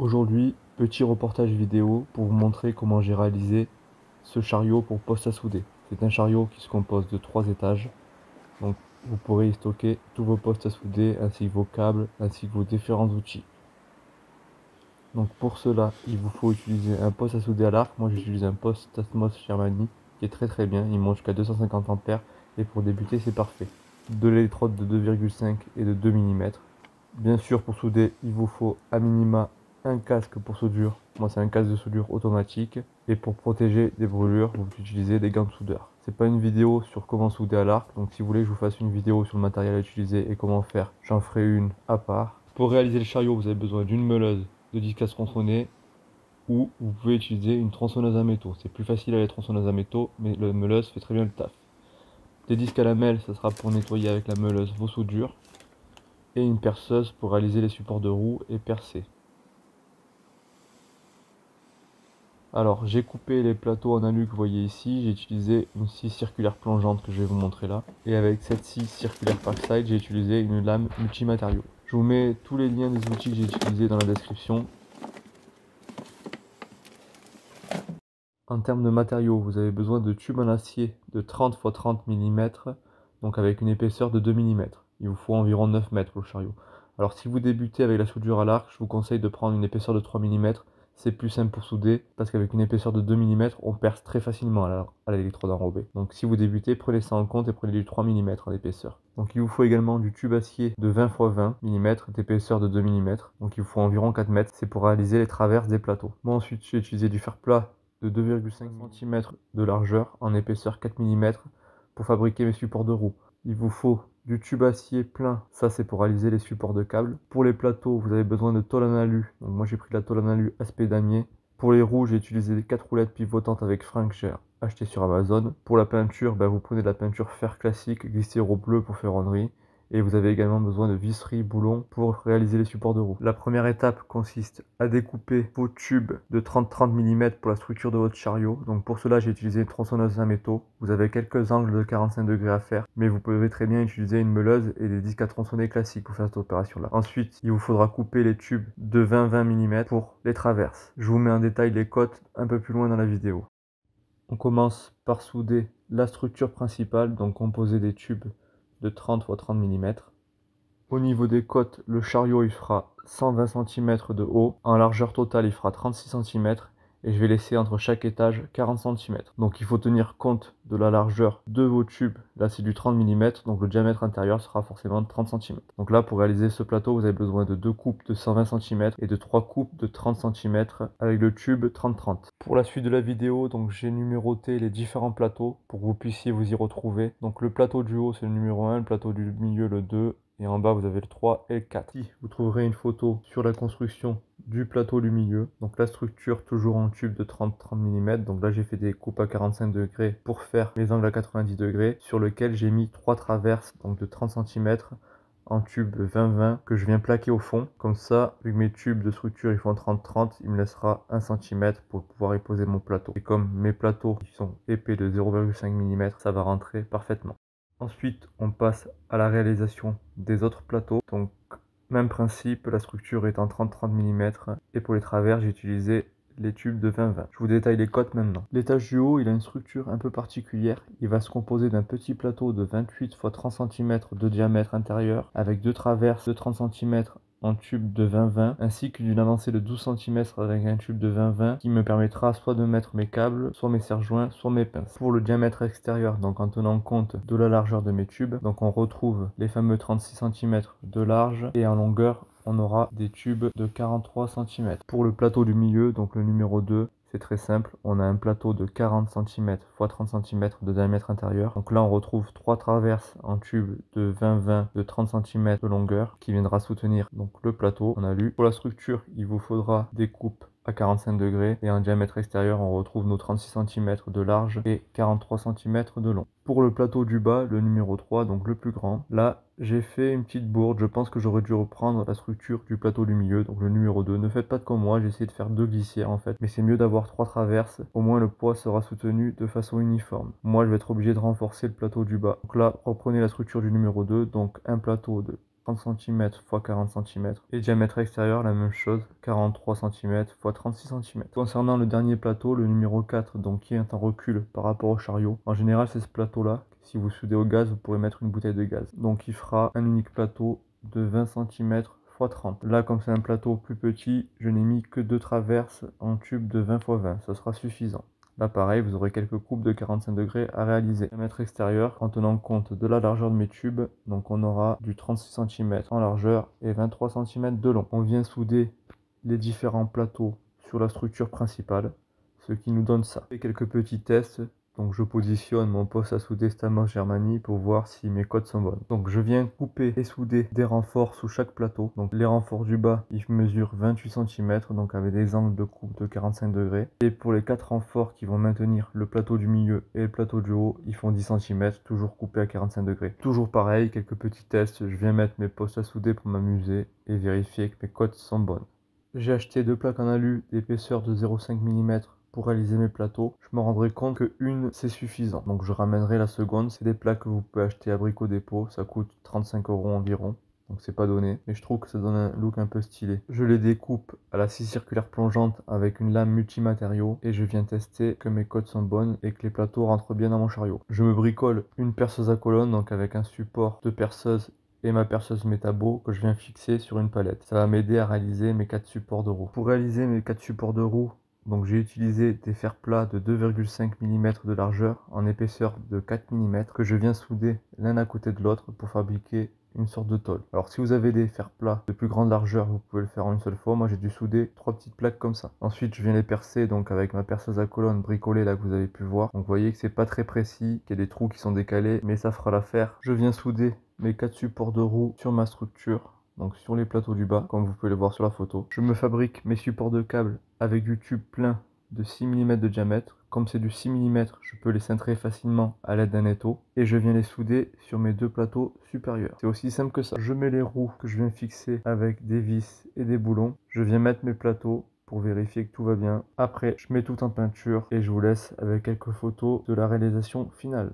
Aujourd'hui, petit reportage vidéo pour vous montrer comment j'ai réalisé ce chariot pour poste à souder. C'est un chariot qui se compose de 3 étages, donc vous pourrez y stocker tous vos postes à souder ainsi que vos câbles ainsi que vos différents outils. Donc pour cela, il vous faut utiliser un poste à souder à l'arc. Moi j'utilise un poste Atmos Germany qui est très bien, il monte jusqu'à 250 ampères et pour débuter c'est parfait. De l'électrode de 2,5 et de 2 mm. Bien sûr, pour souder, il vous faut à minima un casque pour soudure. Moi, c'est un casque de soudure automatique. Et pour protéger des brûlures, vous utilisez des gants de soudeur. C'est pas une vidéo sur comment souder à l'arc, donc si vous voulez que je vous fasse une vidéo sur le matériel à utiliser et comment faire, j'en ferai une à part. Pour réaliser le chariot, vous avez besoin d'une meuleuse de disque à tronçonner ou vous pouvez utiliser une tronçonneuse à métaux. C'est plus facile avec la tronçonneuse à métaux, mais la meuleuse fait très bien le taf. Des disques à lamelles, ça sera pour nettoyer avec la meuleuse vos soudures. Et une perceuse pour réaliser les supports de roue et percer. Alors j'ai coupé les plateaux en alu que vous voyez ici, j'ai utilisé une scie circulaire plongeante que je vais vous montrer là. Et avec cette scie circulaire Parkside, j'ai utilisé une lame multimatériaux. Je vous mets tous les liens des outils que j'ai utilisés dans la description. En termes de matériaux, vous avez besoin de tubes en acier de 30 x 30 mm, donc avec une épaisseur de 2 mm. Il vous faut environ 9 mètres pour le chariot. Alors si vous débutez avec la soudure à l'arc, je vous conseille de prendre une épaisseur de 3 mm. C'est plus simple pour souder, parce qu'avec une épaisseur de 2 mm, on perce très facilement à l'électrode enrobée. Donc si vous débutez, prenez ça en compte et prenez du 3 mm en épaisseur. Donc il vous faut également du tube acier de 20 x 20 mm d'épaisseur de 2 mm. Donc il vous faut environ 4 mètres, c'est pour réaliser les traverses des plateaux. Moi ensuite j'ai utilisé du fer plat de 2,5 cm de largeur en épaisseur 4 mm pour fabriquer mes supports de roue. Il vous faut du tube acier plein, ça c'est pour réaliser les supports de câbles. Pour les plateaux, vous avez besoin de tôle en alu, donc moi j'ai pris la tôle en alu aspect damier. Pour les roues, j'ai utilisé 4 roulettes pivotantes avec frein que j'ai acheté sur Amazon. Pour la peinture, vous prenez de la peinture fer classique, glycéro bleu pour ferronnerie. Et vous avez également besoin de visseries, boulons pour réaliser les supports de roue. La première étape consiste à découper vos tubes de 30-30 mm pour la structure de votre chariot. Donc pour cela, j'ai utilisé une tronçonneuse à métaux. Vous avez quelques angles de 45 degrés à faire, mais vous pouvez très bien utiliser une meuleuse et des disques à tronçonner classiques pour faire cette opération-là. Ensuite, il vous faudra couper les tubes de 20-20 mm pour les traverses. Je vous mets en détail les cotes un peu plus loin dans la vidéo. On commence par souder la structure principale, donc composée des tubes de 30 x 30 mm. Au niveau des côtes, le chariot il fera 120 cm de haut. En largeur totale, il fera 36 cm. Et je vais laisser entre chaque étage 40 cm. Donc il faut tenir compte de la largeur de vos tubes. Là c'est du 30 mm, donc le diamètre intérieur sera forcément de 30 cm. Donc là pour réaliser ce plateau, vous avez besoin de 2 coupes de 120 cm et de 3 coupes de 30 cm avec le tube 30-30. Pour la suite de la vidéo, donc j'ai numéroté les différents plateaux pour que vous puissiez vous y retrouver. Donc le plateau du haut c'est le numéro 1, le plateau du milieu le 2. Et en bas, vous avez le 3 et le 4. Ici, vous trouverez une photo sur la construction du plateau du milieu. Donc la structure, toujours en tube de 30-30 mm. Donc là, j'ai fait des coupes à 45 degrés pour faire les angles à 90 degrés, sur lequel j'ai mis 3 traverses donc de 30 cm en tube 20-20 que je viens plaquer au fond. Comme ça, vu que mes tubes de structure ils font 30-30, il me laissera 1 cm pour pouvoir y poser mon plateau. Et comme mes plateaux qui sont épais de 0,5 mm, ça va rentrer parfaitement. Ensuite, on passe à la réalisation des autres plateaux. Donc, même principe, la structure est en 30-30 mm. Et pour les travers, j'ai utilisé les tubes de 20-20. Je vous détaille les cotes maintenant. L'étage du haut, il a une structure un peu particulière. Il va se composer d'un petit plateau de 28 x 30 cm de diamètre intérieur, avec 2 traverses de 30 cm en tube de 20-20, ainsi que d'une avancée de 12 cm avec un tube de 20-20 qui me permettra soit de mettre mes câbles, soit mes serre-joints, soit mes pinces. Pour le diamètre extérieur, donc en tenant compte de la largeur de mes tubes, donc on retrouve les fameux 36 cm de large et en longueur on aura des tubes de 43 cm. Pour le plateau du milieu, donc le numéro 2, c'est très simple, on a un plateau de 40 cm x 30 cm de diamètre intérieur. Donc là on retrouve 3 traverses en tube de 20-20 de 30 cm de longueur qui viendra soutenir donc le plateau, on a lu. Pour la structure, il vous faudra des coupes à 45 degrés et en diamètre extérieur on retrouve nos 36 cm de large et 43 cm de long. Pour le plateau du bas, le numéro 3, donc le plus grand, là j'ai fait une petite bourde, je pense que j'aurais dû reprendre la structure du plateau du milieu, donc le numéro 2. Ne faites pas comme moi, j'ai essayé de faire 2 glissières en fait, mais c'est mieux d'avoir 3 traverses, au moins le poids sera soutenu de façon uniforme. Moi je vais être obligé de renforcer le plateau du bas. Donc là, reprenez la structure du numéro 2, donc un plateau de 30 cm x 40 cm. Et diamètre extérieur, la même chose, 43 cm x 36 cm. Concernant le dernier plateau, le numéro 4, donc qui est en recul par rapport au chariot, en général c'est ce plateau-là. Si vous soudez au gaz, vous pourrez mettre une bouteille de gaz. Donc il fera un unique plateau de 20 cm x 30. Là, comme c'est un plateau plus petit, je n'ai mis que 2 traverses en tube de 20 x 20, ça sera suffisant. Là pareil, vous aurez quelques coupes de 45 degrés à réaliser. Diamètre extérieur, en tenant compte de la largeur de mes tubes, donc on aura du 36 cm en largeur et 23 cm de long. On vient souder les différents plateaux sur la structure principale, ce qui nous donne ça. Et quelques petits tests. Donc je positionne mon poste à souder Stammer Germany pour voir si mes cotes sont bonnes. Donc je viens couper et souder des renforts sous chaque plateau. Donc les renforts du bas, ils mesurent 28 cm, donc avec des angles de coupe de 45 degrés. Et pour les 4 renforts qui vont maintenir le plateau du milieu et le plateau du haut, ils font 10 cm, toujours coupés à 45 degrés. Toujours pareil, quelques petits tests. Je viens mettre mes postes à souder pour m'amuser et vérifier que mes cotes sont bonnes. J'ai acheté 2 plaques en alu d'épaisseur de 0,5 mm pour réaliser mes plateaux. Je me rendrai compte que une c'est suffisant, donc je ramènerai la seconde. C'est des plaques que vous pouvez acheter à Brico Dépôt, ça coûte 35 € environ, donc c'est pas donné, mais je trouve que ça donne un look un peu stylé. Je les découpe à la scie circulaire plongeante avec une lame multimatériaux et je viens tester que mes cotes sont bonnes et que les plateaux rentrent bien dans mon chariot. Je me bricole une perceuse à colonne, donc avec un support de perceuse et ma perceuse métabo que je viens fixer sur une palette. Ça va m'aider à réaliser mes 4 supports de roue. Pour réaliser mes 4 supports de roue, donc j'ai utilisé des fers plats de 2,5 mm de largeur en épaisseur de 4 mm que je viens souder l'un à côté de l'autre pour fabriquer une sorte de tôle. Alors si vous avez des fers plats de plus grande largeur, vous pouvez le faire en une seule fois. Moi j'ai dû souder 3 petites plaques comme ça. Ensuite je viens les percer donc avec ma perceuse à colonne bricolée là que vous avez pu voir. Donc vous voyez que c'est pas très précis, qu'il y a des trous qui sont décalés, mais ça fera l'affaire. Je viens souder mes 4 supports de roue sur ma structure, donc sur les plateaux du bas, comme vous pouvez le voir sur la photo. Je me fabrique mes supports de câbles avec du tube plein de 6 mm de diamètre. Comme c'est du 6 mm, je peux les cintrer facilement à l'aide d'un étau. Et je viens les souder sur mes 2 plateaux supérieurs. C'est aussi simple que ça. Je mets les roues que je viens fixer avec des vis et des boulons. Je viens mettre mes plateaux pour vérifier que tout va bien. Après, je mets tout en peinture et je vous laisse avec quelques photos de la réalisation finale.